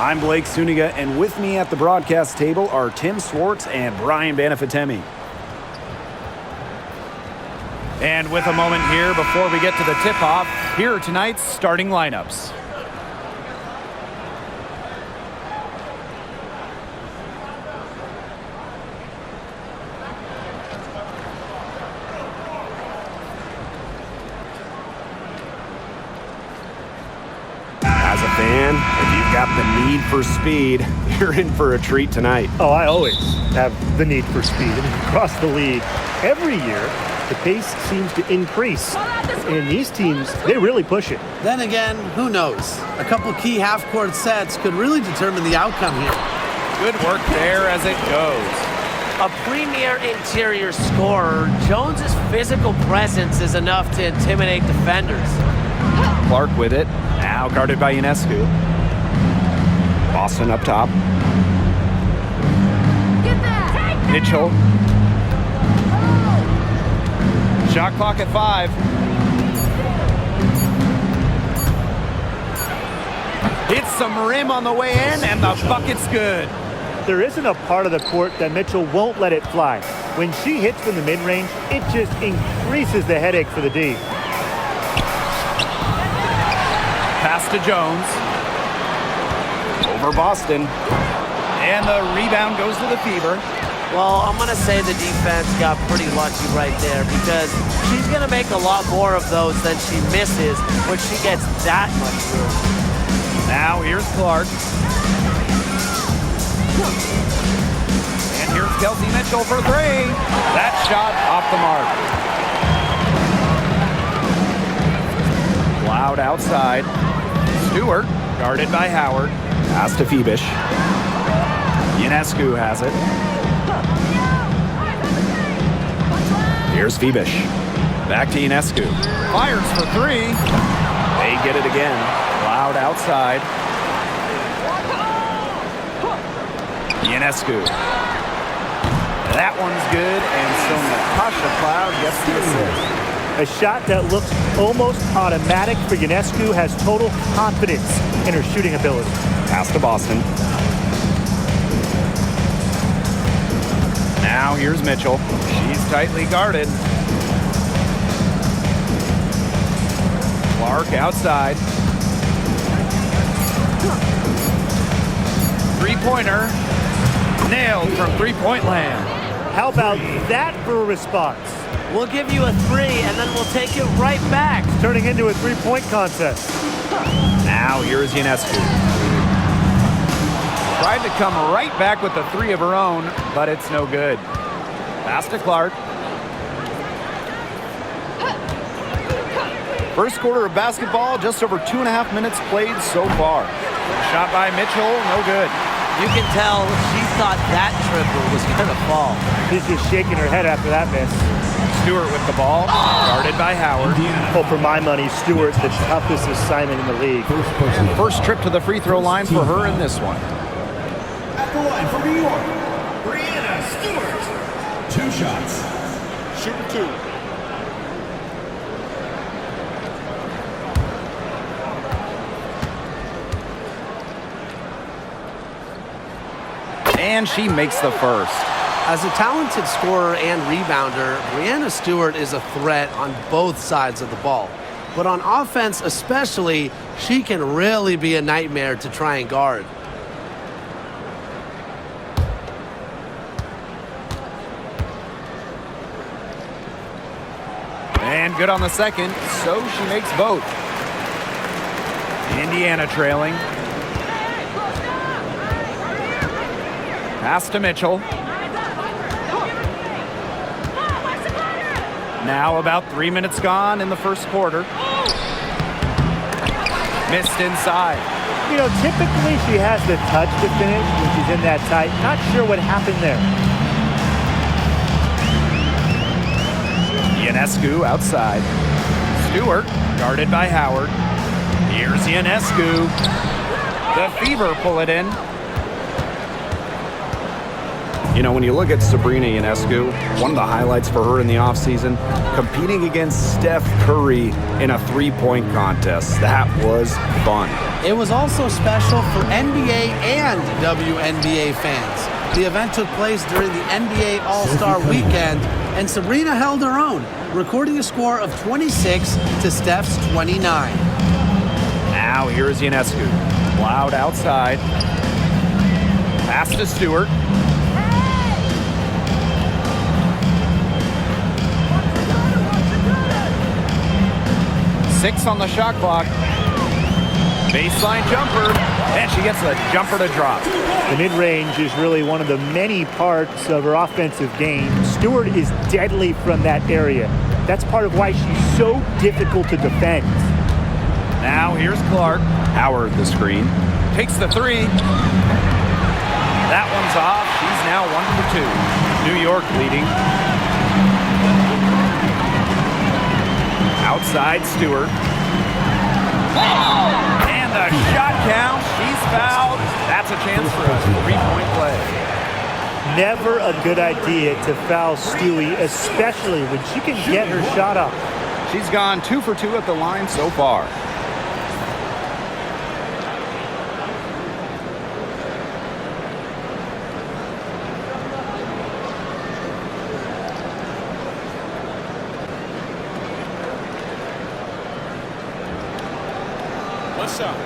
I'm Blake Suniga, and with me at the broadcast table are Tim Swartz and Brian Banafitemi. And with a moment here before we get to the tip-off, here are tonight's starting lineups. As a fan, if you've got the need for speed, you're in for a treat tonight. Oh, I always have the need for speed. Across the league, every year, the pace seems to increase. And these teams, they really push it. Then again, who knows? A couple key half-court sets could really determine the outcome here. Good work there as it goes. A premier interior scorer, Jones's physical presence is enough to intimidate defenders. Clark with it. Now guarded by Ionescu. Boston up top. Mitchell. Shot clock at 5. Hits some rim on the way in, and the bucket's good. There isn't a part of the court that Mitchell won't let it fly. When she hits from the mid-range, it just increases the headache for the D. Pass to Jones. Over Boston. And the rebound goes to the Fever. Well, I'm going to say the defense got pretty lucky right there because she's going to make a lot more of those than she misses when she gets that much room. Now here's Clark. And here's Kelsey Mitchell for 3. That shot off the mark. Loud outside. Stewart, guarded by Howard. Pass to Phoebish. Ionescu has it. Here's Phoebish. Back to Ionescu. Fires for 3. They get it again. Loud outside. Ionescu. That one's good, and so Natasha Cloud gets the assist. A shot that looks almost automatic for Ionescu has total confidence in her shooting ability. Pass to Boston. Now here's Mitchell. She's tightly guarded. Clark outside. Three-pointer. Nailed from three-point land. How about that for a response? We'll give you a 3, and then we'll take it right back. It's turning into a three-point contest. Now here's Ionescu. Tried to come right back with the 3 of her own, but it's no good. Pass to Clark. First quarter of basketball, just over 2.5 minutes played so far. Shot by Mitchell, no good. You can tell she thought that triple was going to fall. She's just shaking her head after that miss. Stewart with the ball, guarded by Howard. Oh, for my money, Stewart, the toughest assignment in the league. First trip to the free throw line for her in this one. At the line from New York, Brianna Stewart. 2 shots. Shooting 2. And she makes the first. As a talented scorer and rebounder, Brianna Stewart is a threat on both sides of the ball. But on offense especially, she can really be a nightmare to try and guard. And good on the second, so she makes both. Indiana trailing. Pass to Mitchell. Now about 3 minutes gone in the first quarter. Missed inside. You know, typically she has the touch to finish when she's in that tight. Not sure what happened there. Ionescu outside. Stewart, guarded by Howard. Here's Ionescu. The Fever pull it in. You know, when you look at Sabrina Ionescu, one of the highlights for her in the offseason, competing against Steph Curry in a three-point contest. That was fun. It was also special for NBA and WNBA fans. The event took place during the NBA All-Star Weekend, and Sabrina held her own, recording a score of 26 to Steph's 29. Now here's Ionescu. Loud outside. Pass to Stewart. Six on the shot clock. Baseline jumper, and she gets the jumper to drop. The mid-range is really one of the many parts of her offensive game. Stewart is deadly from that area. That's part of why she's so difficult to defend. Now here's Clark. Howard the screen. Takes the three. That one's off. She's now 1 for 2. New York leading. Outside Stewart. And the shot count. She's fouled. That's a chance for a three-point play. Never a good idea to foul Stewie, especially when she can get her shot up. She's gone 2 for 2 at the line so far. What's up?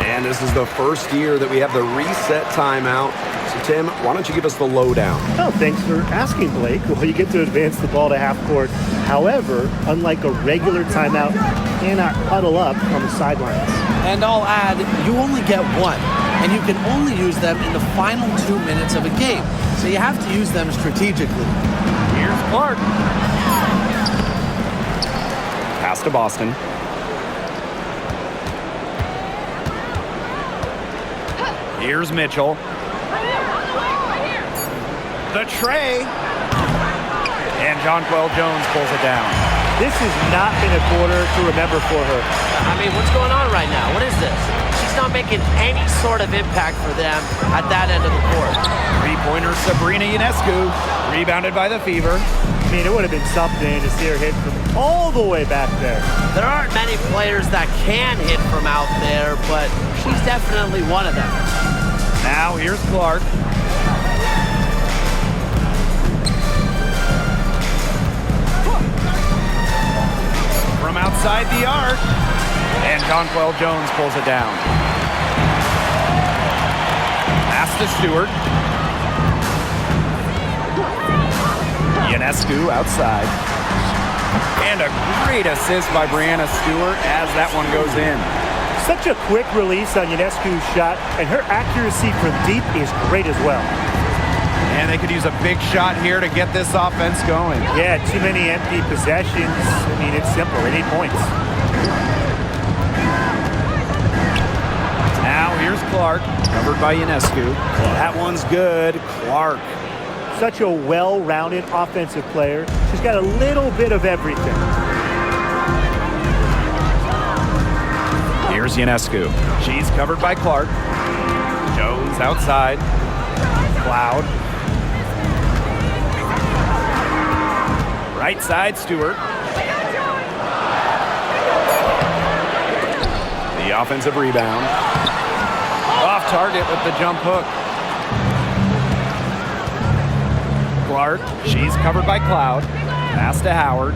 And this is the first year that we have the reset timeout. So, Tim, why don't you give us the lowdown? Oh, thanks for asking, Blake. Well, you get to advance the ball to half court. However, unlike a regular timeout, you cannot huddle up on the sidelines. And I'll add, you only get one, and you can only use them in the final 2 minutes of a game. So you have to use them strategically. Here's Clark. Pass to Boston. Here's Mitchell. The tray. And Jonquel Jones pulls it down. This has not been a quarter to remember for her. I mean, what's going on right now? What is this? She's not making any sort of impact for them at that end of the court. Three-pointer Sabrina Ionescu. Rebounded by the Fever. I mean, it would have been something to see her hit from all the way back there. There aren't many players that can hit from out there, but she's definitely one of them. Now here's Clark. From outside the arc. And Jonquel Jones pulls it down. Pass to Stewart. Ionescu outside. And a great assist by Breanna Stewart as that one goes in. Such a quick release on Ionescu's shot, and her accuracy from deep is great as well. And they could use a big shot here to get this offense going. Yeah, too many empty possessions. I mean, it's simple. They need points. Now here's Clark, covered by Ionescu. That one's good. Clark. Such a well-rounded offensive player. She's got a little bit of everything. Here's Ionescu. She's covered by Clark. Jones outside. Cloud. Right side, Stewart. The offensive rebound. Off target with the jump hook. Clark. She's covered by Cloud. Pass to Howard.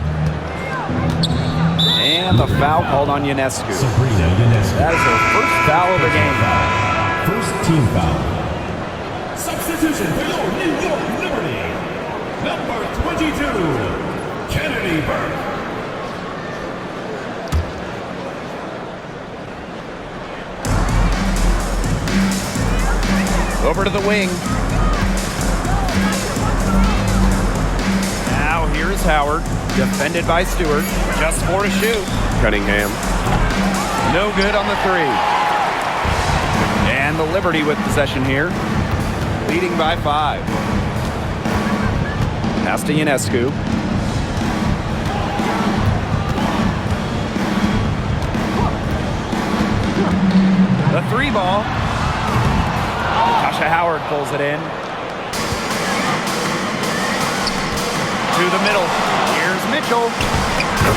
And the foul called on Ionescu. Sabrina Ionescu. That is her first foul of the game. First team foul. Substitution for your New York Liberty. Number 22, Kennedy Burke. Over to the wing. Now here's Howard. Defended by Stewart. Just 4 to shoot. Cunningham. No good on the 3. And the Liberty with possession here. Leading by 5. Pass to Ionescu. The three ball. Tasha Howard pulls it in. To the middle. Here's Mitchell.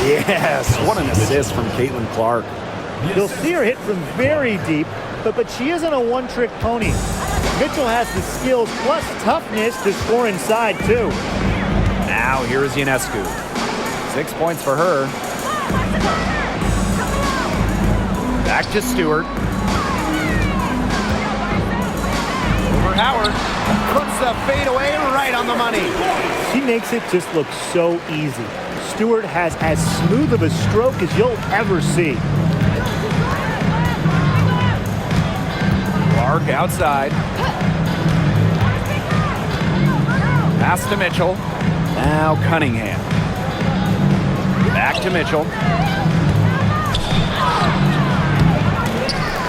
Yes, what an assist from Clark. You'll see her hit from very deep, but she isn't a one-trick pony. Mitchell has the skills plus toughness to score inside, too. Now here's Ionescu. 6 points for her. Back to Stewart. Over Howard. Puts the fadeaway right on the money. She makes it just look so easy. Stewart has as smooth of a stroke as you'll ever see. Clark outside. Pass to Mitchell. Now Cunningham. Back to Mitchell.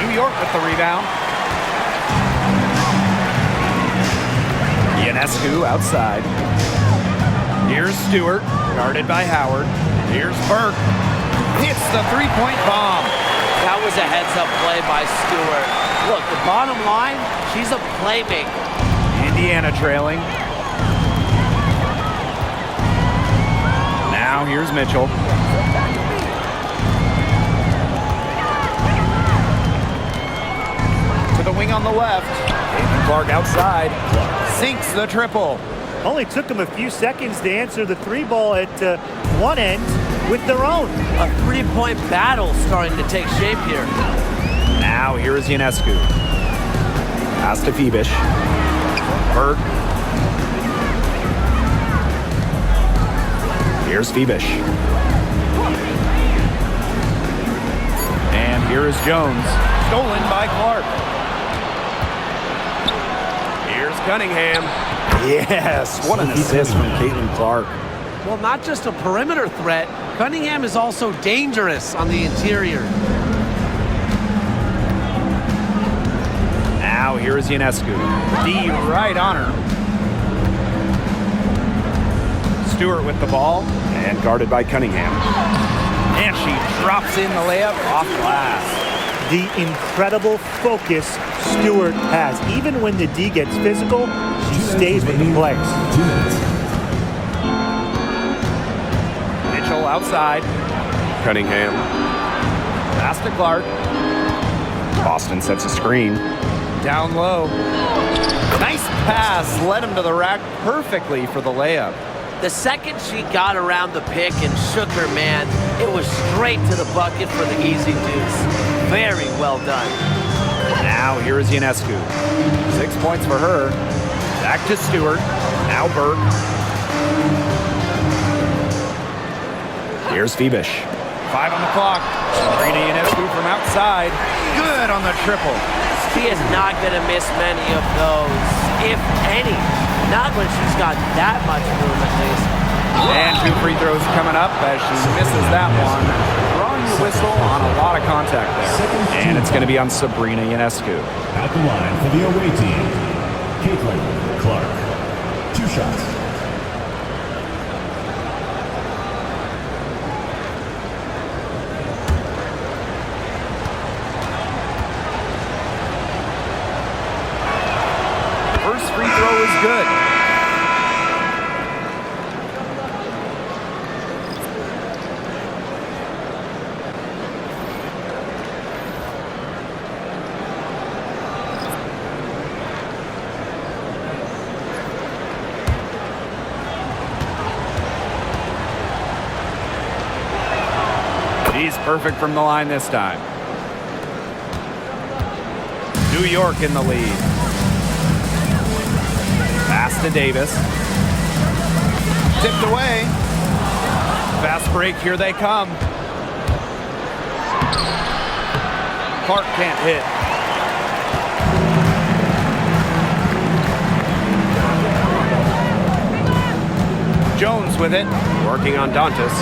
New York with the rebound. Ionescu outside. Here's Stewart, guarded by Howard. Here's Burke. Hits the three-point bomb. That was a heads-up play by Stewart. Look, the bottom line, she's a playmaker. Indiana trailing. Now here's Mitchell. To the wing on the left. Clark outside. Sinks the triple. Only took them a few seconds to answer the three ball at one end with their own. A three-point battle starting to take shape here. Now here is Ionescu. Pass to Phoebish. Burke. Here's Phoebish. And here is Jones. Stolen by Clark. Here's Cunningham. Yes, what an assist from Clark. Well, not just a perimeter threat, Cunningham is also dangerous on the interior. Now here is Ionescu. D right on her. Stewart with the ball. And guarded by Cunningham. And she drops in the layup off glass. The incredible focus Stewart has. Even when the D gets physical, she stays with the play. 2 minutes. Mitchell outside. Cunningham. Pass to Clark. Boston sets a screen. Down low. Nice pass. Led him to the rack perfectly for the layup. The second she got around the pick and shook her man, it was straight to the bucket for the easy deuce. Very well done. Now here is Ionescu. 6 points for her. Back to Stewart. Now Burke. Here's Phoebish. 5 on the clock. Sabrina Ionescu from outside. Good on the triple. She is not going to miss many of those, if any. Not when she's got that much room, at least. And 2 free throws coming up as she misses that one. Drawing the whistle on a lot of contact there. And it's going to be on Sabrina Ionescu. At the line for the away team, Clark. 2 shots. First free throw is good. She's perfect from the line this time. New York in the lead. Pass to Davis. Tipped away. Fast break, here they come. Clark can't hit. Jones with it. Working on Dantas.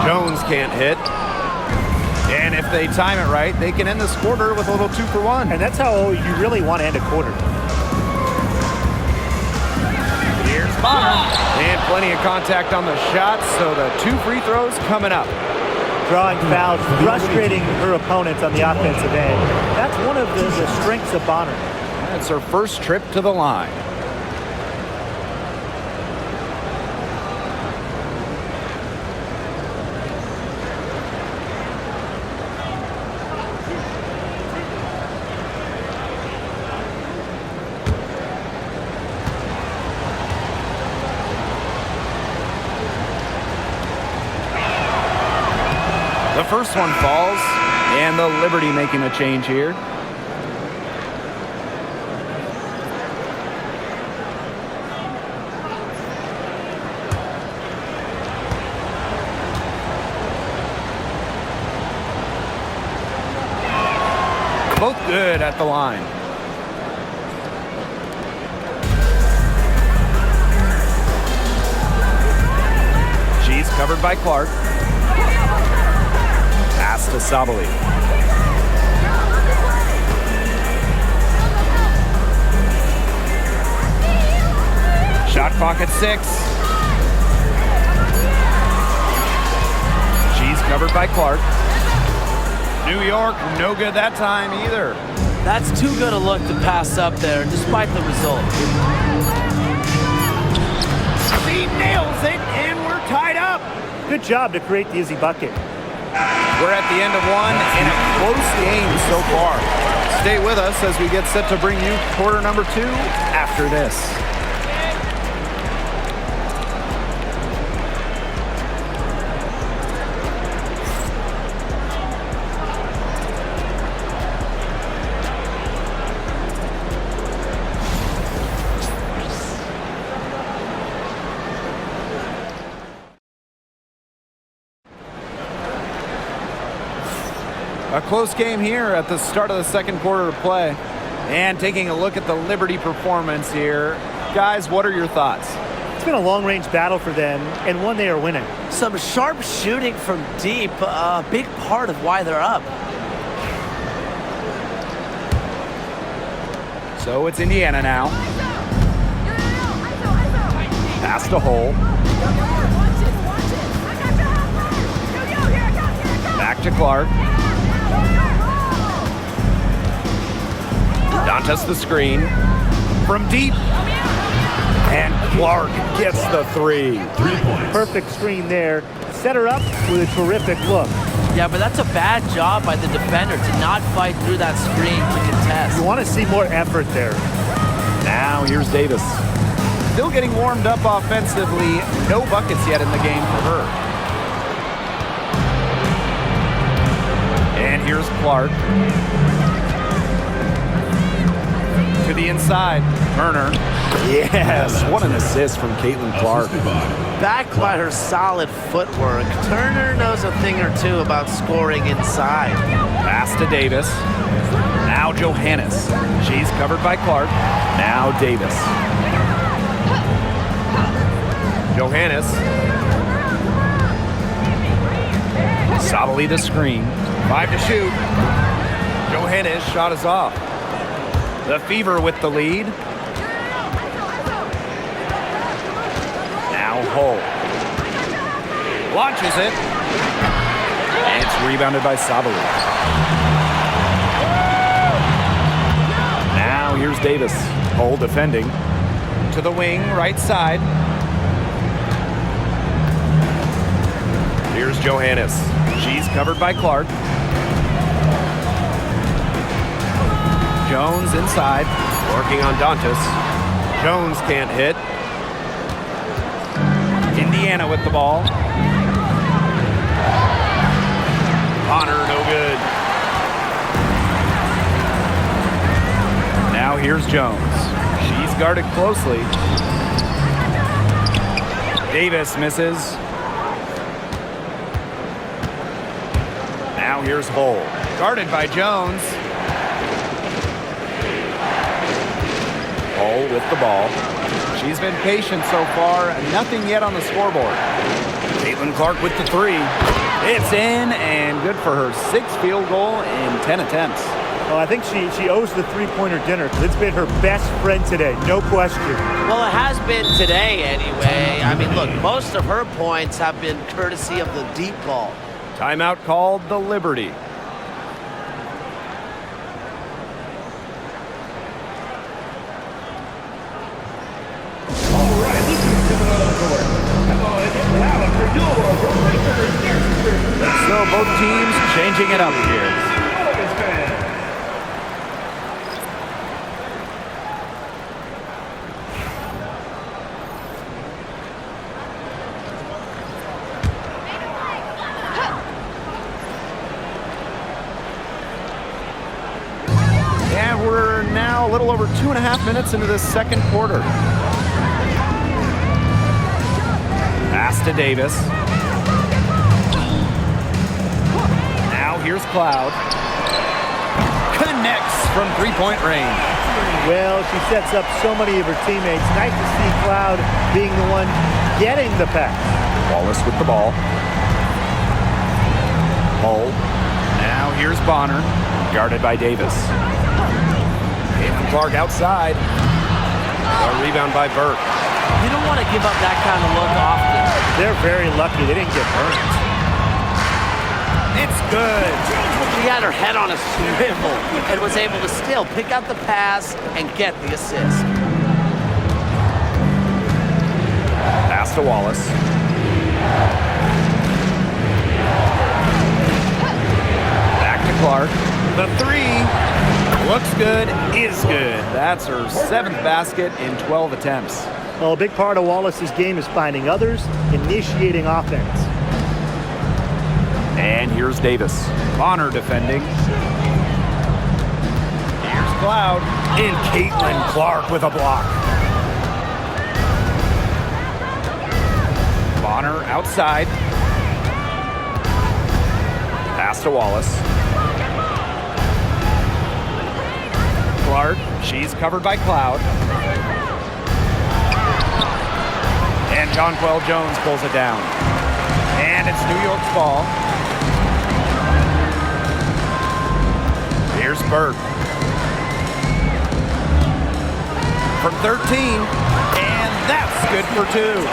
Jones can't hit. And if they time it right, they can end this quarter with a little 2-for-1. And that's how you really want to end a quarter. Here's Bonner. And plenty of contact on the shots, so the 2 free throws coming up. drawing fouls, frustrating her opponents on the offensive end. That's one of the strengths of Bonner. That's her first trip to the line. The first one falls, and the Liberty making a change here. Both good at the line. She's covered by Clark. Pass to Sabali. Shot clock at 6. She's covered by Clark. New York, no good that time either. That's too good a look to pass up there, despite the result. She nails it, and we're tied up. Good job to create the easy bucket. We're at the end of one, and a close game so far. Stay with us as we get set to bring you quarter number 2 after this. A close game here at the start of the second quarter of play. And taking a look at the Liberty performance here. Guys, what are your thoughts? It's been a long-range battle for them, and one they are winning. Some sharp shooting from deep, a big part of why they're up. So it's Indiana now. Pass to Hole. Back to Clark. Dantas the screen. From deep. And Clark gets the 3. 3 points. Perfect screen there. Set her up with a terrific look. Yeah, but that's a bad job by the defender to not fight through that screen to contest. You want to see more effort there. Now here's Davis. Still getting warmed up offensively. No buckets yet in the game for her. And here's Clark. To the inside. Turner. Yes, what an assist from Clark. Backed by her solid footwork, Turner knows a thing or two about scoring inside. Pass to Davis. Now Johannes. She's covered by Clark. Now Davis. Johannes. Sabali the screen. 5 to shoot. Johannes' shot is off. The Fever with the lead. Now Hull. Launches it. And it's rebounded by Sabali. Now here's Davis. Hull defending. To the wing, right side. Here's Johannes. She's covered by Clark. Jones inside. Working on Dantas. Jones can't hit. Indiana with the ball. Bonner, no good. Now here's Jones. She's guarded closely. Davis misses. Now here's Hull. Guarded by Jones. Hull with the ball. She's been patient so far. Nothing yet on the scoreboard. Clark with the 3. It's in and good for her 6th field goal in 10 attempts. Well, I think she owes the three-pointer dinner because it's been her best friend today, no question. Well, it has been today anyway. I mean, look, most of her points have been courtesy of the deep ball. Timeout called the Liberty. All right, listen to the court. Come on, it's loud for your Raptors. So both teams changing it up here. And we're now a little over 2.5 minutes into this second quarter. Pass to Davis. Now here's Cloud. Connects from three-point range. Well, she sets up so many of her teammates. Nice to see Cloud being the one getting the pass. Wallace with the ball. Hull. Now here's Bonner. Guarded by Davis. Clark outside. A rebound by Burke. You don't want to give up that kind of look often. They're very lucky they didn't get burnt. It's good. She had her head on a swivel and was able to still pick out the pass and get the assist. Pass to Wallace. Back to Clark. The three looks good, is good. That's her 7th basket in 12 attempts. Well, a big part of Wallace's game is finding others, initiating offense. And here's Davis. Bonner defending. Here's Cloud. And Caitlinclark with a block. Bonner outside. Pass to Wallace. Clark, she's covered by Cloud. And Jonquel Jones pulls it down. And it's New York's ball. Here's Burke. From 13. And that's good for 2.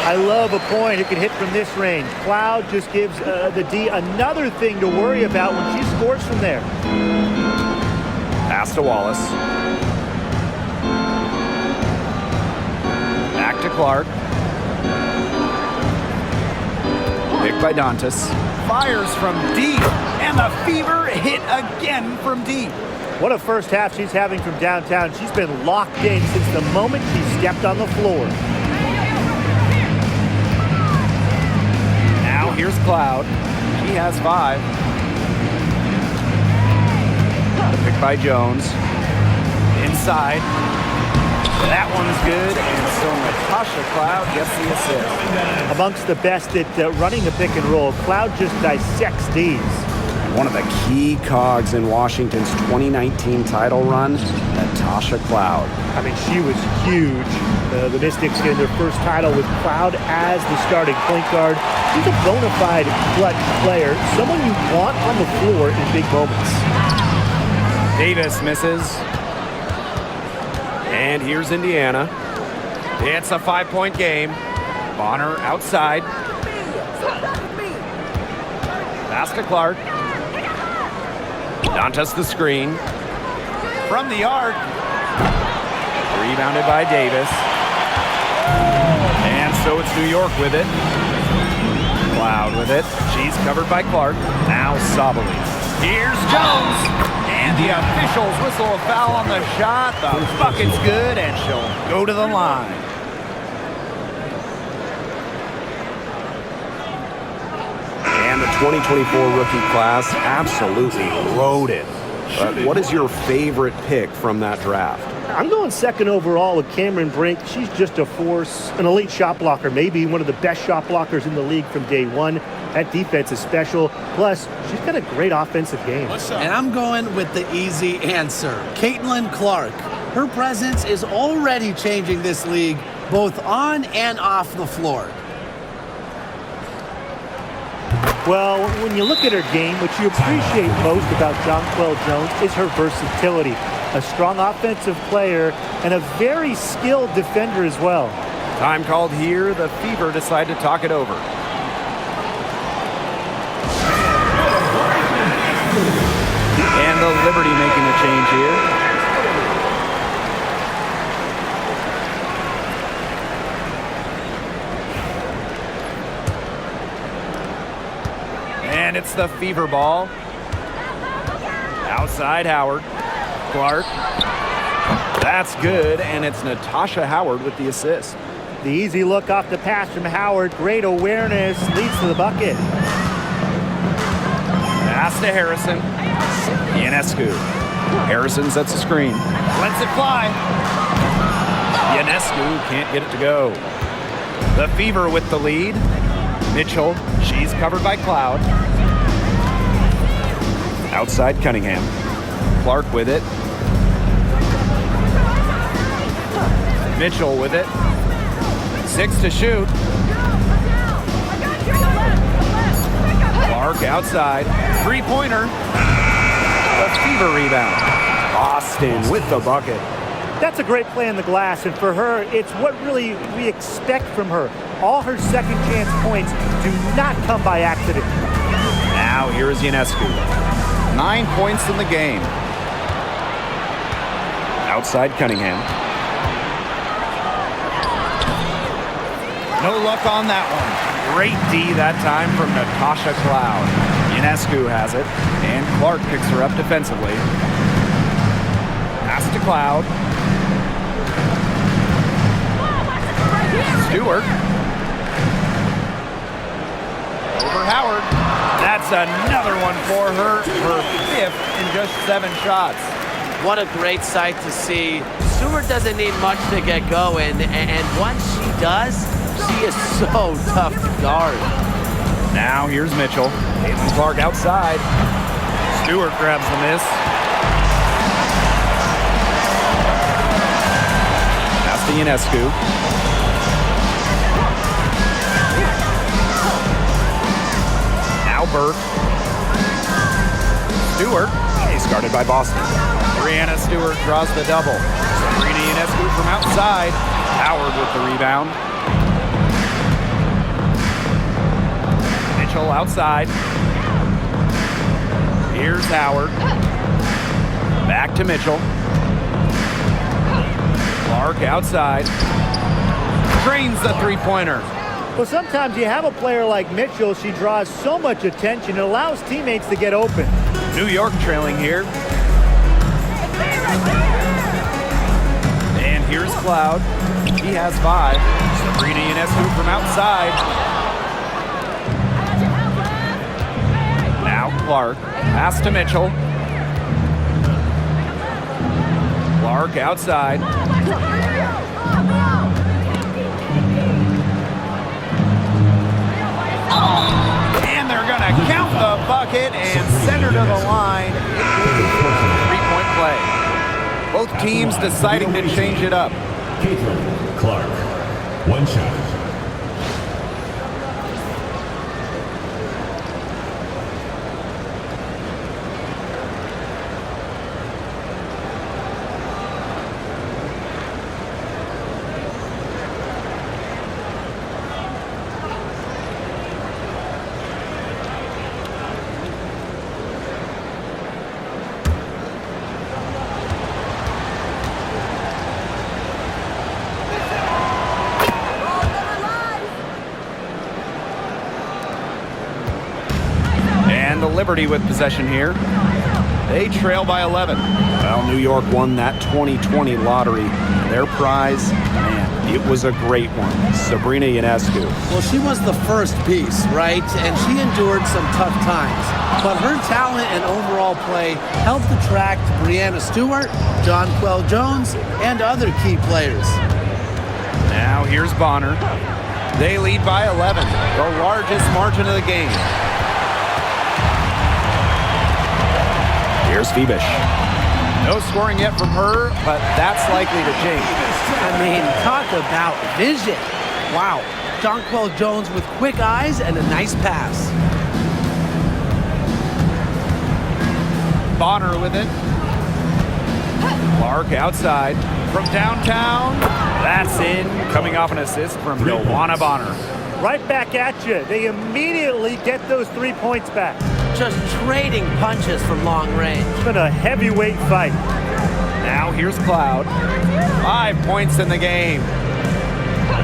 I love a point who can hit from this range. Cloud just gives the D another thing to worry about when she scores from there. Pass to Wallace. Back to Clark. Picked by Dantas. Fires from deep. And the fever hit again from deep. What a first half she's having from downtown. She's been locked in since the moment she stepped on the floor. Now here's Cloud. He has 5. Picked by Jones. Inside. That one's good, and so Natasha Cloud gets the assist. Amongst the best at running the pick and roll, Cloud just dissects D's. One of the key cogs in Washington's 2019 title run, Natasha Cloud. I mean, she was huge. The Mystics getting their first title with Cloud as the starting point guard. She's a bona fide clutch player, someone you want on the floor in big moments. Davis misses. And here's Indiana. It's a 5-point game. Bonner outside. Pass to Clark. Dantas the screen. From the arc. Rebounded by Davis. And so it's New York with it. Cloud with it. She's covered by Clark. Now Sabali. Here's Jones. And the officials whistle a foul on the shot. The bucket's good, and she'll go to the line. And the 2024 rookie class absolutely loaded. What is your favorite pick from that draft? I'm going second overall with Cameron Brink. She's just a force, an elite shot blocker, maybe one of the best shot blockers in the league from day one. That defense is special. Plus, she's got a great offensive game. And I'm going with the easy answer, Caitlinclark. Her presence is already changing this league, both on and off the floor. Well, when you look at her game, what you appreciate most about Jonquel Jones is her versatility. A strong offensive player and a very skilled defender as well. Time called here. The Fever decide to talk it over. Liberty making a change here. And it's the fever ball. Outside Howard. Clark. That's good, and it's Natasha Howard with the assist. The easy look off the pass from Howard. Great awareness. Leads to the bucket. Pass to Harrison. Ionescu. Harrison sets the screen. Lets it fly. Ionescu can't get it to go. The Fever with the lead. Mitchell. She's covered by Cloud. Outside Cunningham. Clark with it. Mitchell with it. 6 to shoot. Clark outside. Three-pointer. The Fever rebound. Austin with the bucket. That's a great play in the glass, and for her, it's what really we expect from her. All her second chance points do not come by accident. Now here is Ionescu. 9 points in the game. Outside Cunningham. No luck on that one. Great D that time from Natasha Cloud. Ionescu has it, and Clark picks her up defensively. Pass to Cloud. Stewart. Over Howard. That's another one for her. Her 5th in just 7 shots. What a great sight to see. Stewart doesn't need much to get going, and once she does, she is so tough to guard. Now here's Mitchell. Caitlin Clark outside. Stewart grabs the miss. Pass to Ionescu. Now Burke. Stewart. She's guarded by Boston. Brianna Stewart draws the double. Sabrina Ionescu from outside. Howard with the rebound. Mitchell outside. Here's Howard. Back to Mitchell. Clark outside. Drains the three-pointer. Well, sometimes you have a player like Mitchell. She draws so much attention. It allows teammates to get open. New York trailing here. And here's Cloud. He has 5. Sabrina Ionescu from outside. Now Clark. Pass to Mitchell. Clark outside. And they're going to count the bucket and send her to the line. Three-point play. Both teams deciding to change it up. Caitlin Clark. 1 shot. Liberty with possession here. They trail by 11. Well, New York won that 2020 lottery. Their prize, man, it was a great one. Sabrina Ionescu. Well, she was the first piece, right? And she endured some tough times. But her talent and overall play helped attract Brianna Stewart, Jonquel Jones, and other key players. Now here's Bonner. They lead by 11, the largest margin of the game. Here's Febish. No scoring yet from her, but that's likely to change. I mean, talk about vision. Wow. Jonquel Jones with quick eyes and a nice pass. Bonner with it. Clark outside. From downtown. That's in. Coming off an assist from Joanna Bonner. Right back at you. They immediately get those 3 points back. just trading punches from long range. It's been a heavyweight fight. Now here's Cloud. 5 points in the game.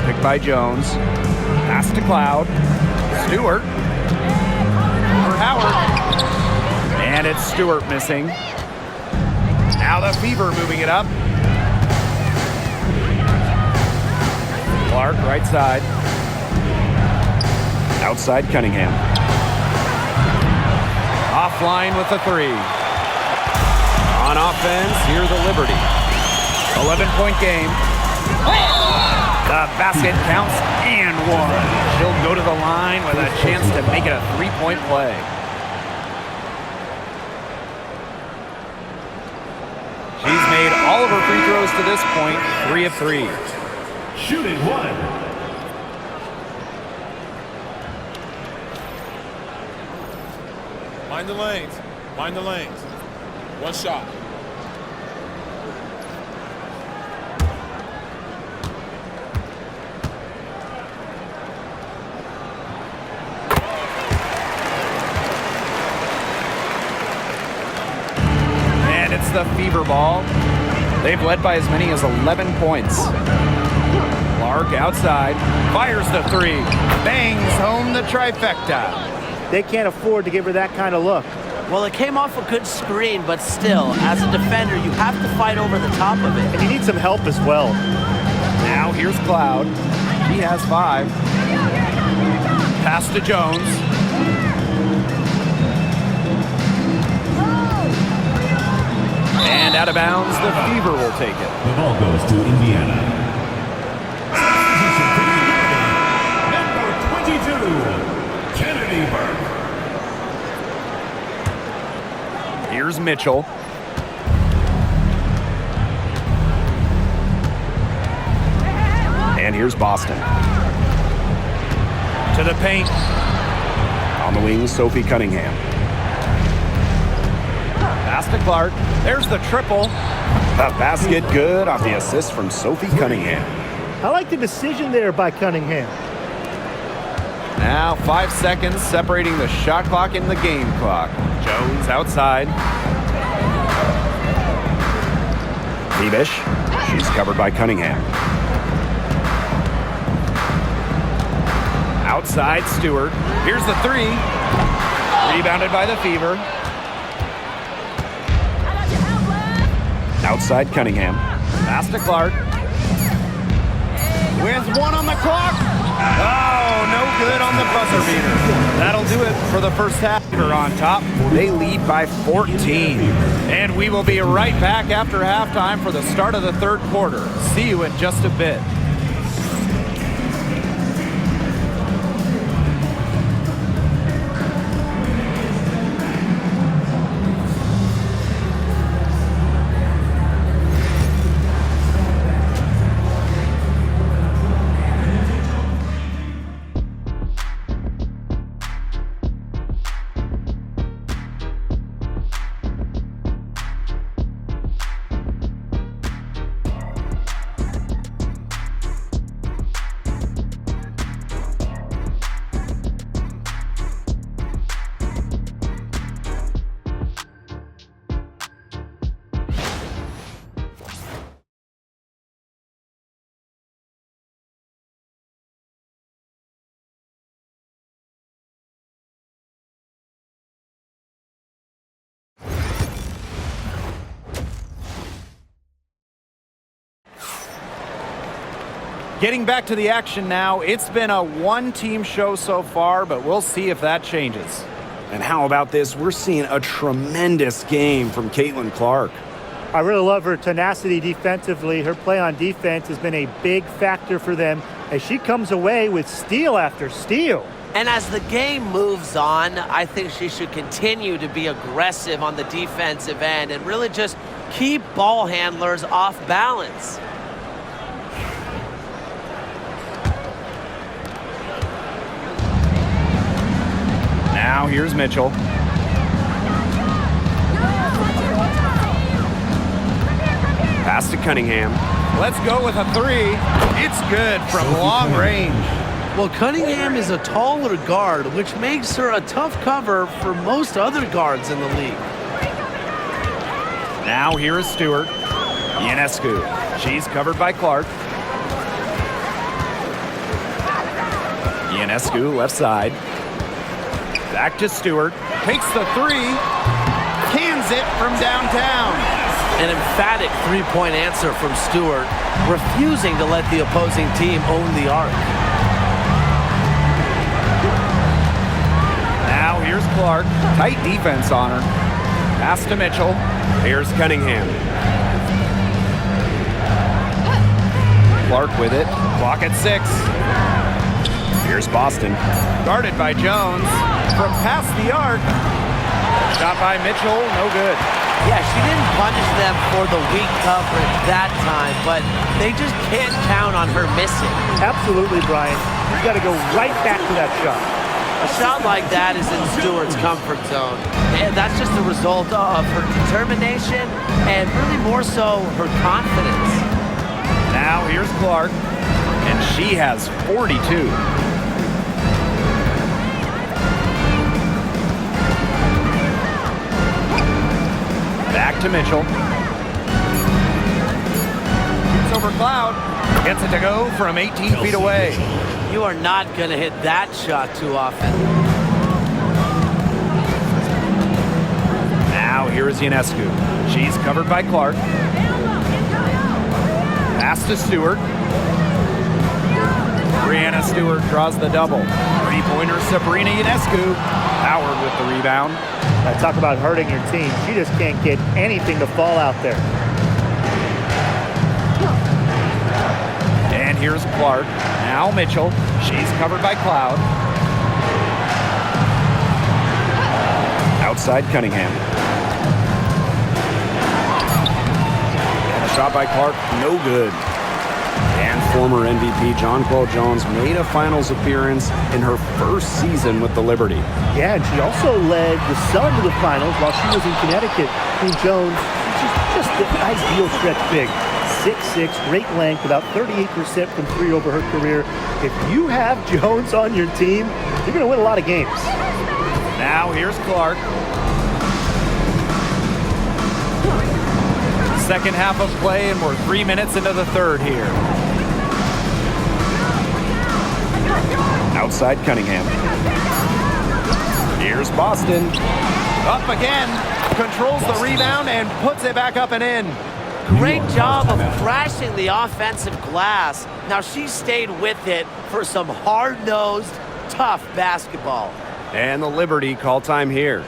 Picked by Jones. Pass to Cloud. Stewart. For Howard. And it's Stewart missing. Now the Fever moving it up. Clark, right side. Outside Cunningham. Offline with the 3. On offense, here's the Liberty. 11-point game. The basket counts and 1. She'll go to the line with a chance to make it a 3-point play. She's made all of her free throws to this point, 3 of 3. Shooting 1. Mind the lanes. Mind the lanes. One shot. And it's the Fever ball. They've led by as many as 11 points. Clark outside, fires the 3, bangs home the trifecta. They can't afford to give her that kind of look. Well, it came off a good screen, but still, as a defender, you have to fight over the top of it. And you need some help as well. Now here's Cloud. He has 5. Pass to Jones. And out of bounds, the Fever will take it. The ball goes to Indiana. Number 22, Kennedy Burke. Here's Mitchell. And here's Boston. To the paint. On the wing, Sophie Cunningham. Pass to Clark. There's the triple. The basket good off the assist from Sophie Cunningham. I like the decision there by Cunningham. Now 5 seconds separating the shot clock and the game clock. Jones outside. Bebish. She's covered by Cunningham. Outside Stewart. Here's the 3. Rebounded by the Fever. Outside Cunningham. Pass to Clark. With 1 on the clock. Oh, no good on the buzzer beater. That'll do it for the first half. We're on top. They lead by 14. And we will be right back after halftime for the start of the third quarter. See you in just a bit. Getting back to the action now. It's been a one-team show so far, but we'll see if that changes. And how about this? We're seeing a tremendous game from Clark. I really love her tenacity defensively. Her play on defense has been a big factor for them as she comes away with steal after steal. And as the game moves on, I think she should continue to be aggressive on the defensive end and really just keep ball handlers off balance. Now here's Mitchell. Pass to Cunningham. Let's go with a 3. It's good from long range. Well, Cunningham is a taller guard, which makes her a tough cover for most other guards in the league. Now here is Stewart. Ionescu. She's covered by Clark. Ionescu left side. Back to Stewart. Takes the three. Cans it from downtown. An emphatic three-point answer from Stewart, refusing to let the opposing team own the arc. Now here's Clark. Tight defense on her. Pass to Mitchell. Here's Cunningham. Clark with it. Clock at 6. Here's Boston. Guarded by Jones. From past the arc. Shot by Mitchell. No good. Yeah, she didn't punish them for the weak coverage that time, but they just can't count on her missing. Absolutely, Brian. You've got to go right back to that shot. A shot like that is in Stewart's comfort zone. And that's just a result of her determination and really more so her confidence. Now here's Clark. And she has 42. Back to Mitchell. It's over Cloud. Gets it to go from 18 feet away. You are not going to hit that shot too often. Now here is Ionescu. She's covered by Clark. Pass to Stewart. Brianna Stewart draws the double. Three-pointer Sabrina Ionescu. Howard with the rebound. Talk about hurting your team. She just can't get anything to fall out there. And here's Clark. Now Mitchell. She's covered by Cloud. Outside Cunningham. And a shot by Clark, no good. And former MVP Jonquel Jones made a finals appearance in her first season with the Liberty. Yeah, and she also led the Sun to the finals while she was in Connecticut. Queen Jones, she's just the ideal stretch big. 6'6", great length, about 38% from three over her career. If you have Jones on your team, you're going to win a lot of games. Now here's Clark. Second half of play, and we're 3 minutes into the third here. Outside Cunningham. Here's Boston. Up again. Controls the rebound and puts it back up and in. Great job of crashing the offensive glass. Now she stayed with it for some hard-nosed, tough basketball. And the Liberty call time here.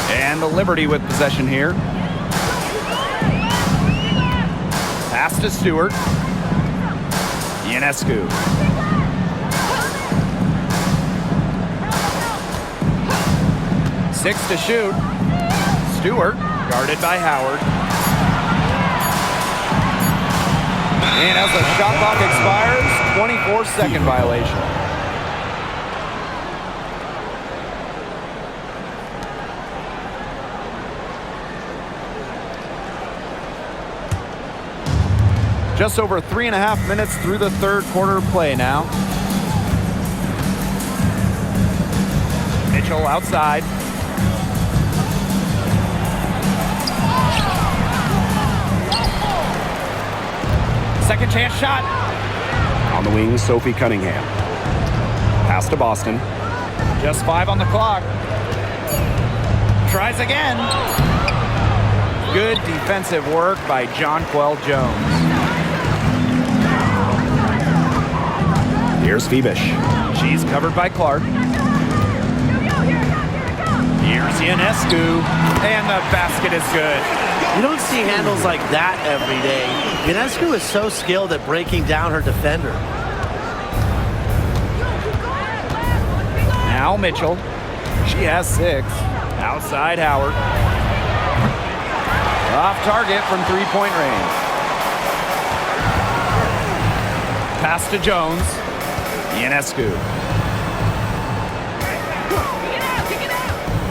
And the Liberty with possession here. Pass to Stewart. Ionescu. Six to shoot. Stewart guarded by Howard. And as the shot clock expires, 24-second violation. Just over 3.5 minutes through the third quarter of play now. Mitchell outside. Second chance shot. On the wing, Sophie Cunningham. Pass to Boston. Just 5 on the clock. Tries again. Good defensive work by Jonquel Jones. Here's Phoebish. She's covered by Clark. Here's Ionescu. And the basket is good. You don't see handles like that every day. Ionescu is so skilled at breaking down her defender. Now Mitchell. She has 6. Outside Howard. Off target from 3-point range. Pass to Jones. Ionescu.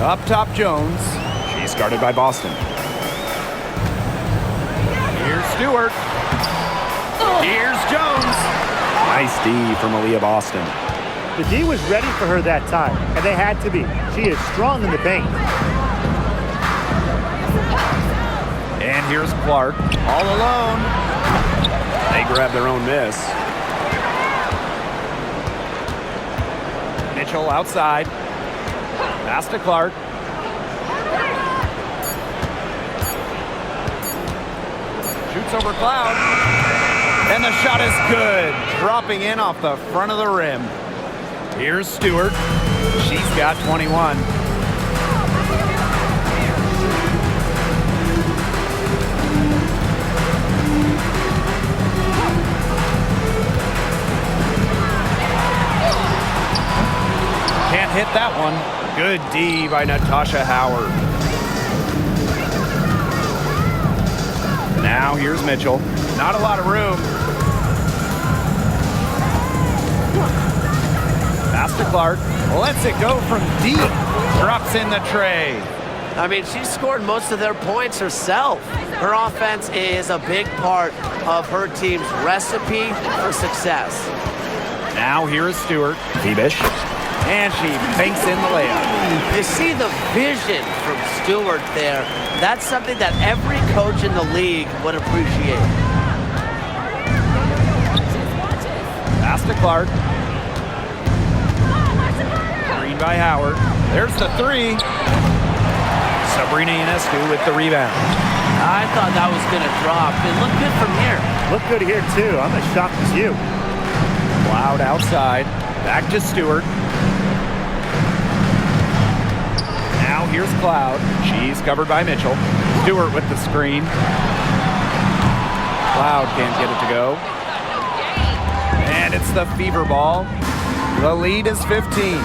Up top, Jones. She's guarded by Boston. Here's Stewart. Here's Jones. Nice D from Aaliyah Boston. The D was ready for her that time, and they had to be. She is strong in the paint. And here's Clark, all alone. They grab their own miss. Mitchell outside. Pass to Clark. Shoots over Cloud. And the shot is good. Dropping in off the front of the rim. Here's Stewart. She's got 21. Can't hit that one. Good D by Natasha Howard. Now here's Mitchell. Not a lot of room. Pass to Clark. Lets it go from deep. Drops in the tray. I mean, she scored most of their points herself. Her offense is a big part of her team's recipe for success. Now here is Stewart. Phoebish. And she banks in the layup. You see the vision from Stewart there. That's something that every coach in the league would appreciate. Pass to Clark. Green by Howard. There's the three. Sabrina Ionescu with the rebound. I thought that was going to drop. It looked good from here. Look good here, too. I'm as shocked as you. Cloud outside. Back to Stewart. Now here's Cloud. She's covered by Mitchell. Stewart with the screen. Cloud can't get it to go. And it's the Fever ball. The lead is 15.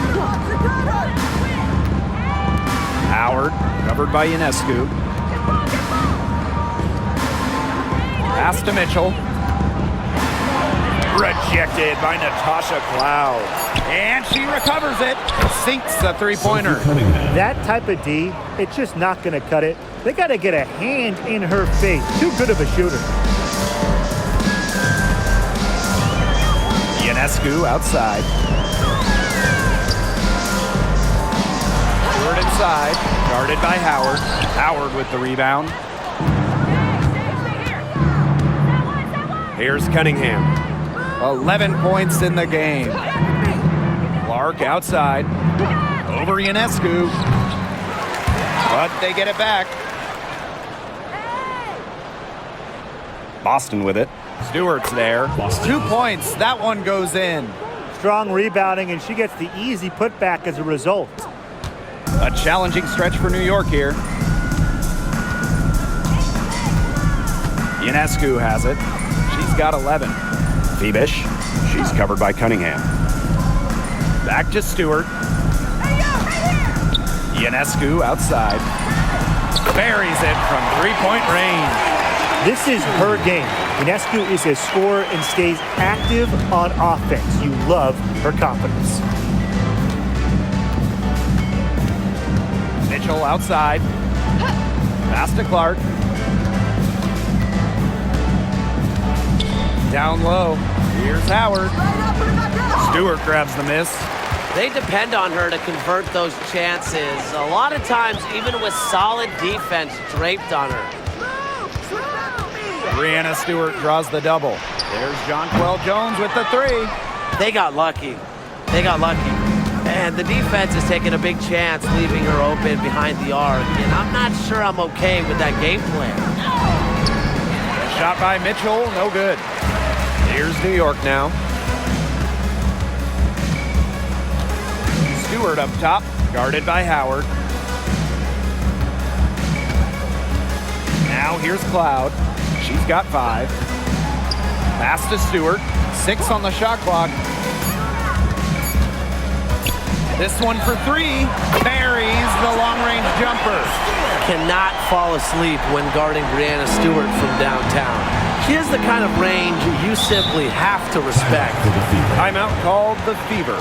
Howard, covered by Ionescu. Pass to Mitchell. Rejected by Natasha Cloud. And she recovers it. Sinks the three-pointer. That type of D, it's just not going to cut it. They got to get a hand in her face. Too good of a shooter. Ionescu outside. Stewart inside. Guarded by Howard. Howard with the rebound. Here's Cunningham. 11 points in the game. Clark outside. Over Ionescu. But they get it back. Boston with it. Stewart's there. 2 points. That one goes in. Strong rebounding, and she gets the easy putback as a result. A challenging stretch for New York here. Ionescu has it. She's got 11. Phoebish. She's covered by Cunningham. Back to Stewart. Ionescu outside. Buries it from three-point range. This is her game. Ionescu is a scorer and stays active on offense. You love her confidence. Mitchell outside. Pass to Clark. Down low. Here's Howard. Stewart grabs the miss. They depend on her to convert those chances. A lot of times, even with solid defense draped on her. Brianna Stewart draws the double. There's Jonquel Jones with the three. They got lucky. They got lucky. And the defense is taking a big chance, leaving her open behind the arc. And I'm not sure I'm okay with that game plan. Shot by Mitchell, no good. Here's New York now. Stewart up top, guarded by Howard. Now here's Cloud. She's got 5. Pass to Stewart. 6 on the shot clock. This one for 3. Buries the long-range mid-range jumper. Cannot fall asleep when guarding Brianna Stewart from downtown. She has the kind of range you simply have to respect. Timeout called the Fever.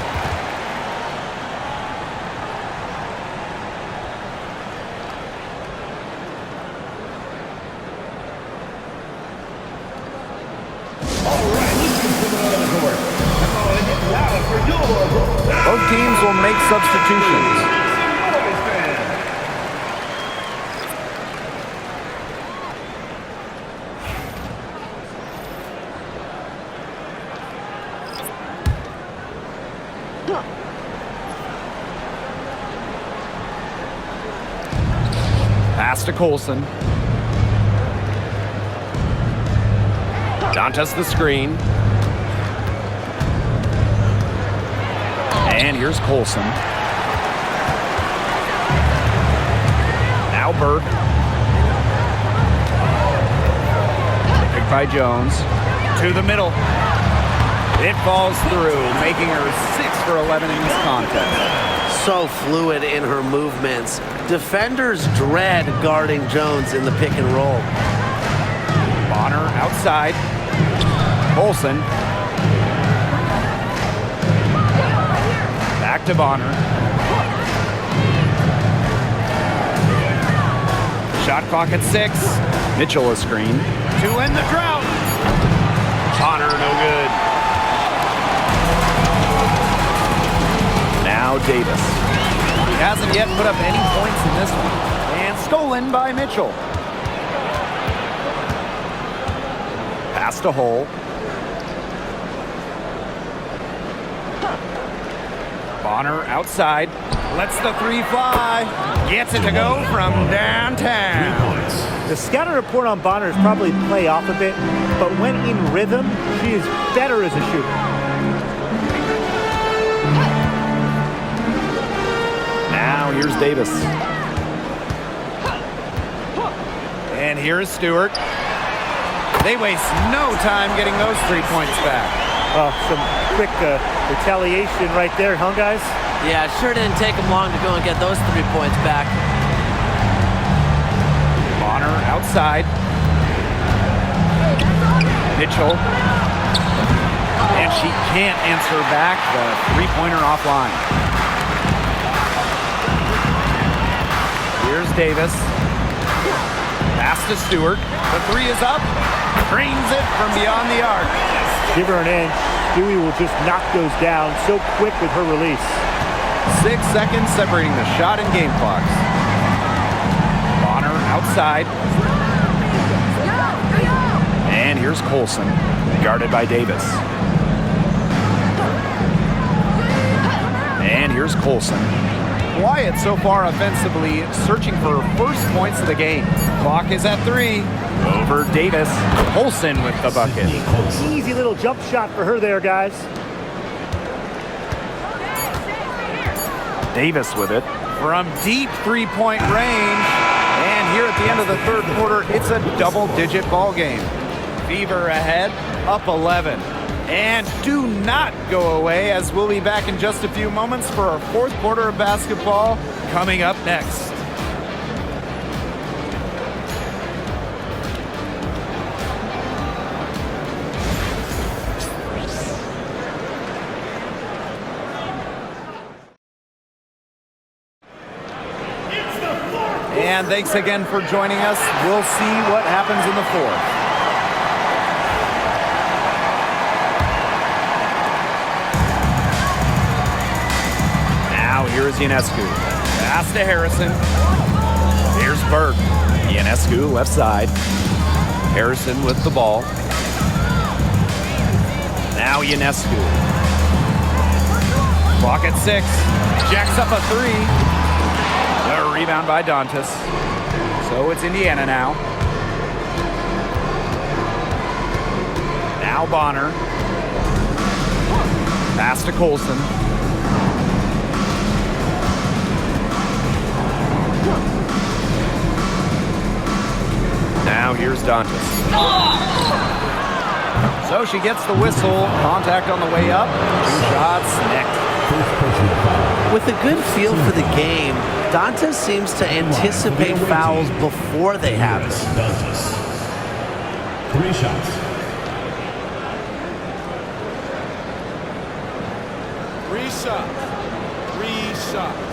Both teams will make substitutions. Pass to Colson. Dantas the screen. And here's Colson. Now Burke. Picked by Jones. To the middle. It falls through, making her 6 for 11 in this contest. So fluid in her movements. Defenders dread guarding Jones in the pick and roll. Bonner outside. Colson. Back to Bonner. Shot clock at 6. Mitchell a screen. To end the drought. Bonner no good. Now Davis. He hasn't yet put up any points in this one. And stolen by Mitchell. Pass to Hull. Bonner outside. Lets the 3 fly. Gets it to go from downtown. The scouting report on Bonner is probably play off a bit, but when in rhythm, she is better as a shooter. Now here's Davis. And here's Stewart. They waste no time getting those 3 points back. Some quick retaliation right there, huh, guys? Yeah, it sure didn't take them long to go and get those 3 points back. Bonner outside. Mitchell. And she can't answer back the three-pointer offline. Here's Davis. Pass to Stewart. The 3 is up. Drains it from beyond the arc. Give her an inch. Dewey will just knock those down so quick with her release. 6 seconds separating the shot and game clocks. Bonner outside. And here's Colson, guarded by Davis. And here's Colson. Wyatt so far offensively searching for her first points of the game. Clock is at 3. Over Davis. Colson with the bucket. Easy little jump shot for her there, guys. Davis with it. From deep three-point range. And here at the end of the third quarter, it's a double-digit ball game. Fever ahead, up 11. And do not go away, as we'll be back in just a few moments for our fourth quarter of basketball coming up next. And thanks again for joining us. We'll see what happens in the fourth. Now here's Ionescu. Pass to Harrison. Here's Burke. Ionescu left side. Harrison with the ball. Now Ionescu. Clock at 6. Jacks up a 3. A rebound by Dantas. So it's Indiana now. Now Bonner. Pass to Colson. Now here's Dantas. So she gets the whistle. Contact on the way up. 2 shots next. With a good feel for the game, Dantas seems to anticipate fouls before they happen. Dantas. 3 shots. 3 shots. 3 shots.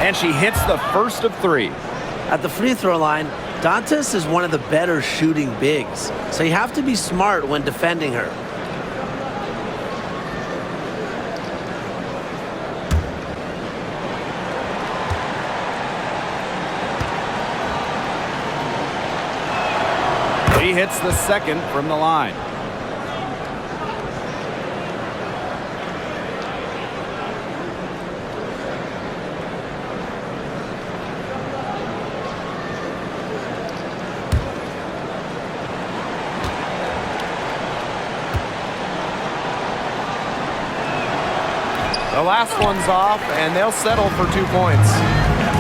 And she hits the first of 3. At the free throw line, Dantas is one of the better shooting bigs, so you have to be smart when defending her. She hits the second from the line. The last one's off, and they'll settle for 2 points.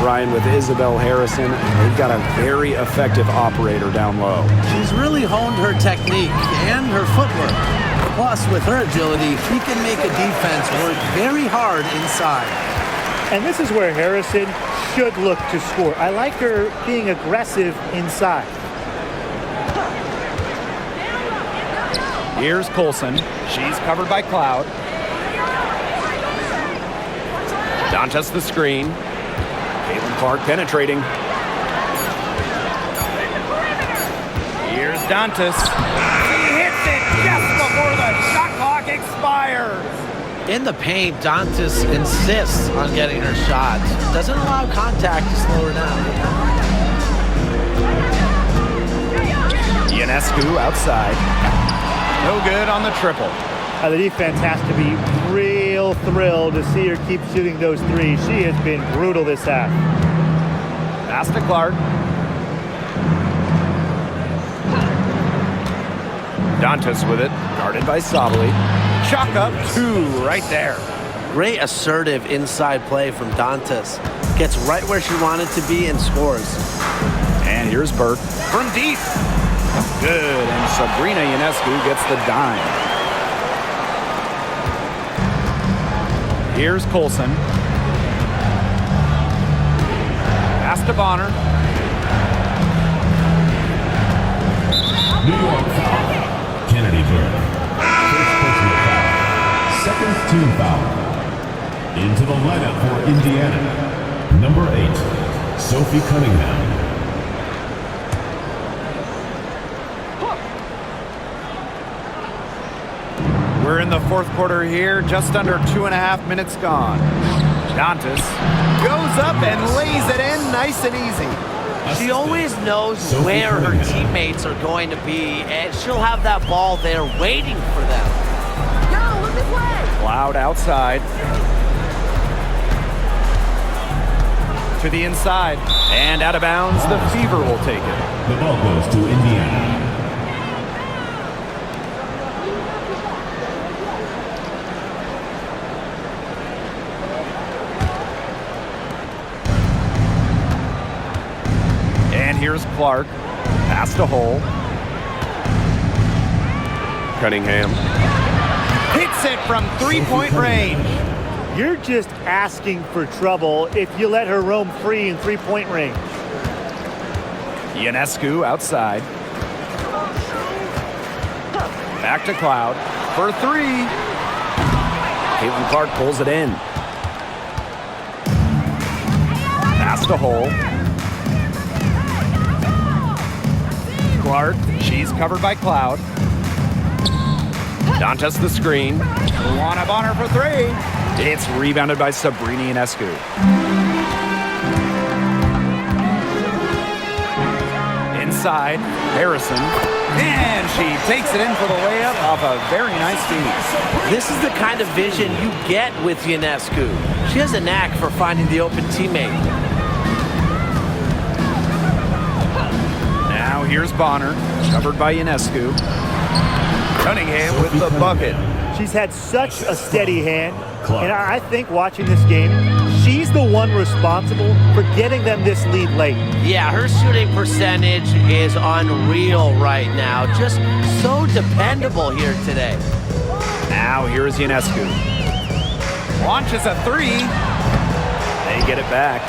Ryan, with Isabel Harrison, they've got a very effective operator down low. She's really honed her technique and her footwork. Plus, with her agility, she can make a defense work very hard inside. And this is where Harrison should look to score. I like her being aggressive inside. Here's Colson. She's covered by Cloud. Dantas the screen. Caitlin-Clark penetrating. Here's Dantas. He hits it just before the shot clock expires. In the paint, Dantas insists on getting her shot. Doesn't allow contact to slow her down. Ionescu outside. No good on the triple. The defense has to be real thrilled to see her keep shooting those threes. She has been brutal this half. Pass to Clark. Dantas with it. Guarded by Sabali. Chalk up 2 right there. Great assertive inside play from Dantas. Gets right where she wanted to be and scores. And here's Burke from deep. Good, and Sabrina Ionescu gets the dime. Here's Colson. Pass to Bonner. New York foul. Kennedy Burke. First personal foul. Second team foul. Into the lineup for Indiana. Number 8, Sophie Cunningham. We're in the 4th quarter here, just under 2.5 minutes gone. Dantas goes up and lays it in nice and easy. She always knows where her teammates are going to be, and she'll have that ball there waiting for them. Yo, look this way! Cloud outside. To the inside. And out of bounds, the Fever will take it. The ball goes to Indiana. Here's Clark. Pass to Hole. Cunningham. Hits it from 3-point range. You're just asking for trouble if you let her roam free in 3-point range. Ionescu outside. Back to Cloud for 3. Caitlin-Clark pulls it in. Pass to Hole. Clark, she's covered by Cloud. Dantas the screen. Luana Bonner for 3. It's rebounded by Sabrina Ionescu. Inside, Harrison. And she takes it in for the layup off a very nice feed. This is the kind of vision you get with Ionescu. She has a knack for finding the open teammate. Now here's Bonner, covered by Ionescu. Cunningham with the bucket. She's had such a steady hand, and I think watching this game, she she's the one responsible for getting them this lead late. Yeah, her shooting percentage is unreal right now. Just so dependable here today. Now here's Ionescu. Launches a three. They get it back.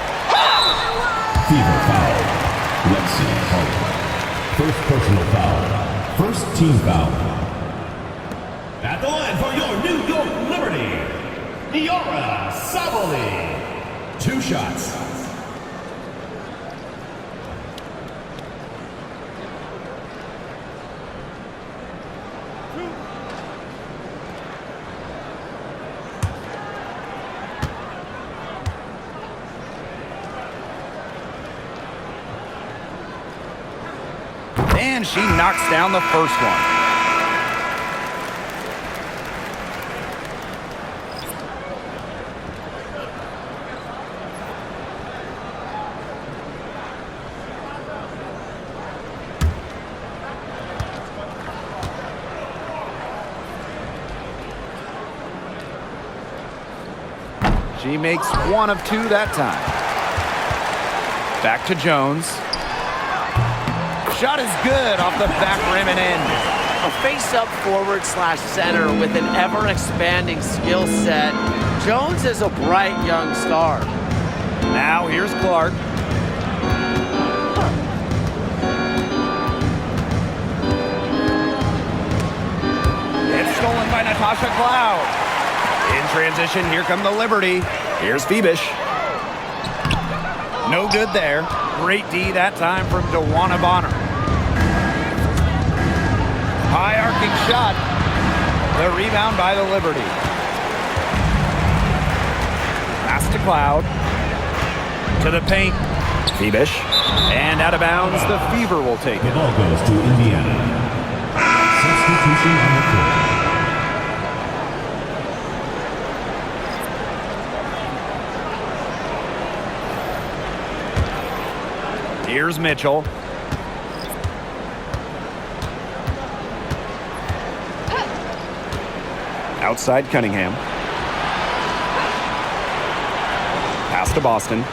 Fever foul. Let's see. First personal foul. First team foul. At the line for your New York Liberty, Niora Saboli. 2 shots. And she knocks down the first one. She makes 1 of 2 that time. Back to Jones. Shot is good off the back rim and in. A face-up forward/center with an ever-expanding skill set. Jones is a bright young star. Now here's Clark. It's stolen by Natasha Cloud. In transition, here come the Liberty. Here's Phoebish. No good there. Great D that time from DeWanna Bonner. High arcing shot. The rebound by the Liberty. Pass to Cloud. To the paint. Phoebish. And out of bounds, the Fever will take The it. ball goes to Indiana. Substitution on the court. Here's Mitchell. Outside Cunningham. Pass to Boston.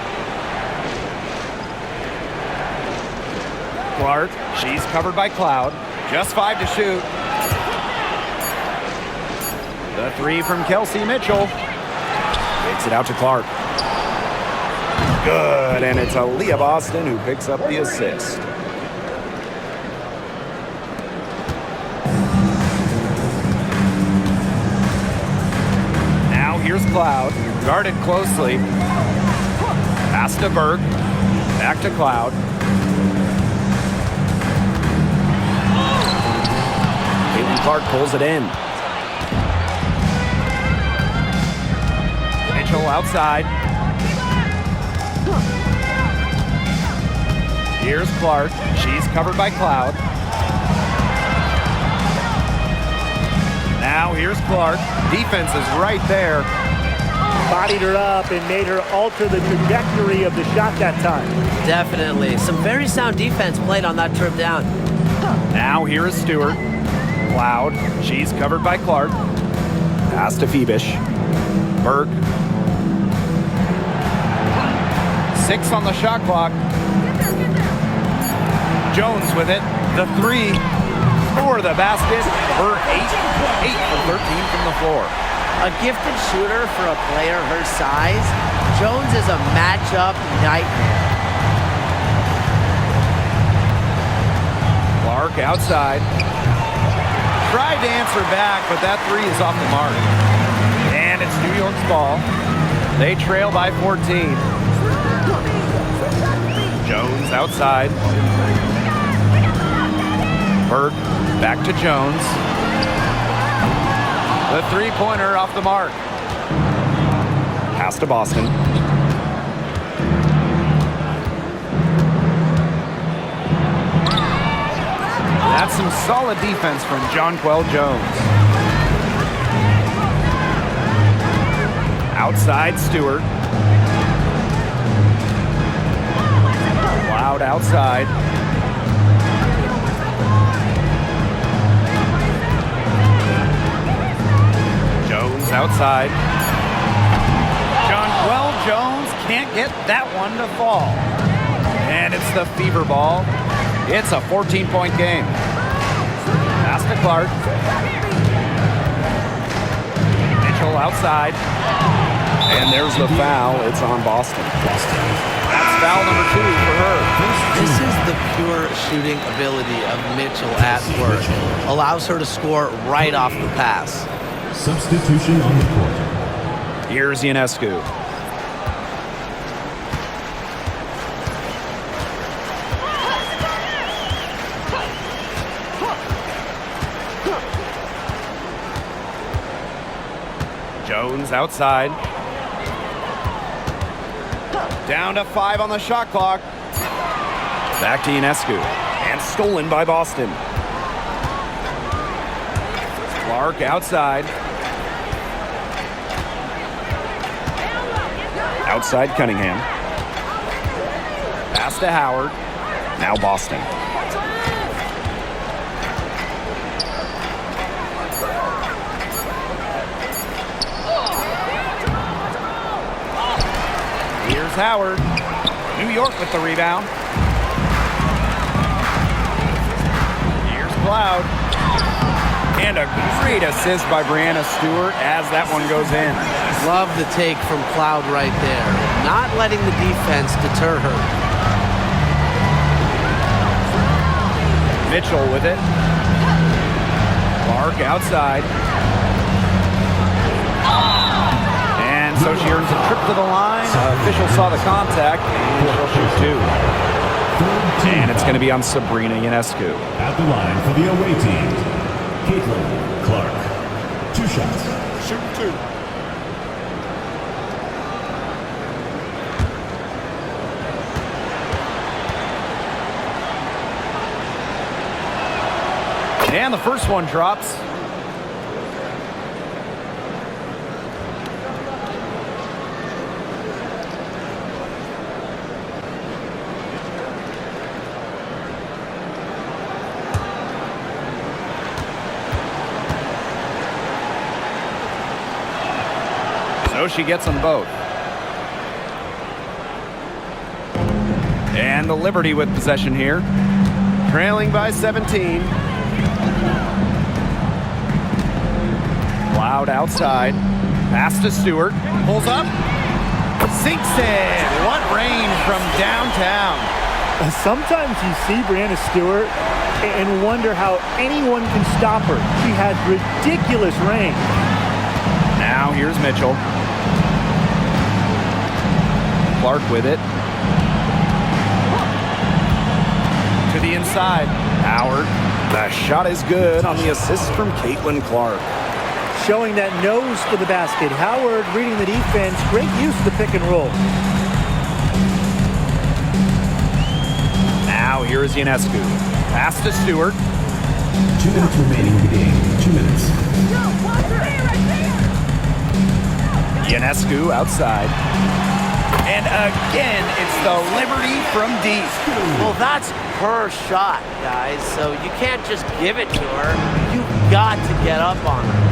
Clark. She's covered by Cloud. Just 5 to shoot. The 3 from Kelsey Mitchell. Takes it out to Clark. Good, and it's Aaliyah Boston who picks up the assist. Now here's Cloud, guarded closely. Pass to Berg, back to Cloud. Clark pulls it in. Mitchell outside. Here's Clark. She's covered by Cloud. Now here's Clark. Defense is right there. Bodied her up and made her alter the trajectory of the shot that time. Definitely. Some very sound defense played on that trip down. Now here is Stewart. Cloud. She's covered by Clark. Pass to Phoebish. Berg. 6 on the shot clock. Jones with it. The 3 for the basket. Her 8 for 13 from the floor. A gifted shooter for a player her size. Jones is a matchup nightmare. Clark outside. Tried to answer back, but that 3 is off the mark. And it's New York's ball. They trail by 14. Jones outside. Berg back to Jones. The 3-pointer off the mark. Pass to Boston. That's some solid defense from Jonquel Jones. Outside Stewart. Cloud outside. Jones outside. Jonquel Jones hit that one to fall. And it's the fever ball. It's a 14-point game. Pass to Clark. Mitchell outside. And there's the foul. It's on Boston. That's foul number 2 for her. This is the pure shooting ability of Mitchell at work. Allows her to score right off the pass. Substitution on the court. Here's Ionescu. Jones outside. Down to 5 on the shot clock. Back to Ionescu. And stolen by Boston. Clark outside. Outside Cunningham. Pass to Howard. Now Boston. Here's Howard. New York with the rebound. Here's Cloud. And a great assist by Brianna Stewart as that one goes in. Love the take from Cloud right there. Not letting the defense deter her. Mitchell with it. Clark outside. And so she earns a trip to the line. Official saw the contact. And she'll shoot 2. And it's going to be on Sabrina Ionescu. At the line for the away team, Clark. 2 shots. Shoot 2. And the first one drops. So she gets them both. And the Liberty with possession here. Trailing by 17. Cloud outside. Pass to Stewart. Pulls up. Sinks it. What range from downtown. Sometimes you see Brianna Stewart and wonder how anyone can stop her. She has ridiculous range. Now here's Mitchell. Clark with it. To the inside. Howard. The shot is good on the assist from Clark. Showing that nose for the basket. Howard reading the defense. Great use of the pick and roll. Now here's Ionescu. Pass to Stewart. 2 minutes remaining in the game. 2 minutes. Ionescu outside. And again, it's the Liberty from deep. Well, that's her shot, guys. So you can't just give it to her. You've got to get up on her.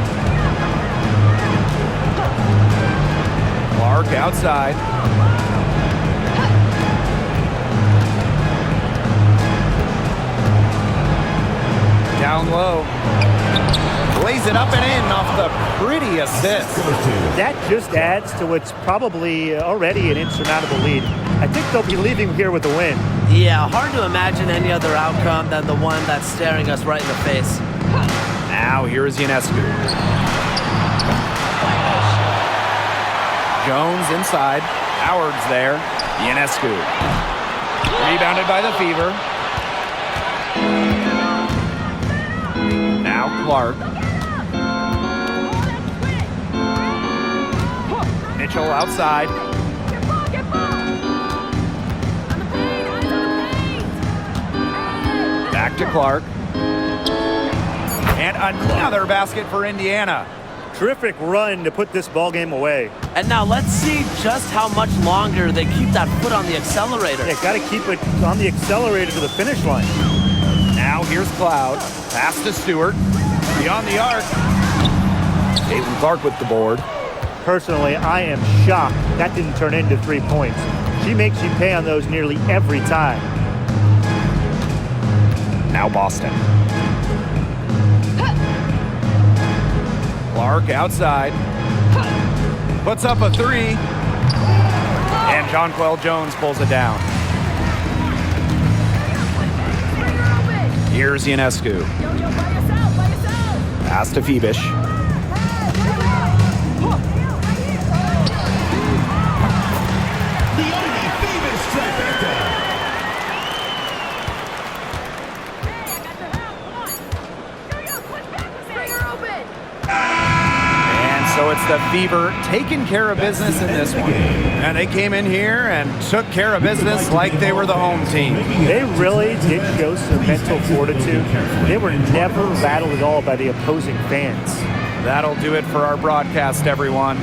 Clark outside. Down low. Lays it up and in off the pretty assist. That just adds to what's probably already an insurmountable lead. I think they'll be leaving here with a win. Yeah, hard to imagine any other outcome than the one that's staring us right in the face. Now here is Ionescu. Jones inside. Howard's there. Ionescu. Rebounded by the Fever. Now Clark. Mitchell outside. Back to Clark. And another basket for Indiana. Terrific run to put this ball game away. And now let's see just how much longer they keep that foot on the accelerator. Yeah, got to keep it on the accelerator to the finish line. Now here's Cloud. Pass to Stewart. Beyond the arc. Clark with the board. Personally, I am shocked that didn't turn into 3 points. She makes you pay on those nearly every time. Now Boston. Clark outside. Puts up a three. And Jonquel Jones pulls it down. Here's Ionescu. Pass to Phoebish. So it's the Fever taking care of business in this one. And they came in here and took care of business like they were the home team. They really did show some mental fortitude. They were never rattled at all by the opposing fans. That'll do it for our broadcast, everyone.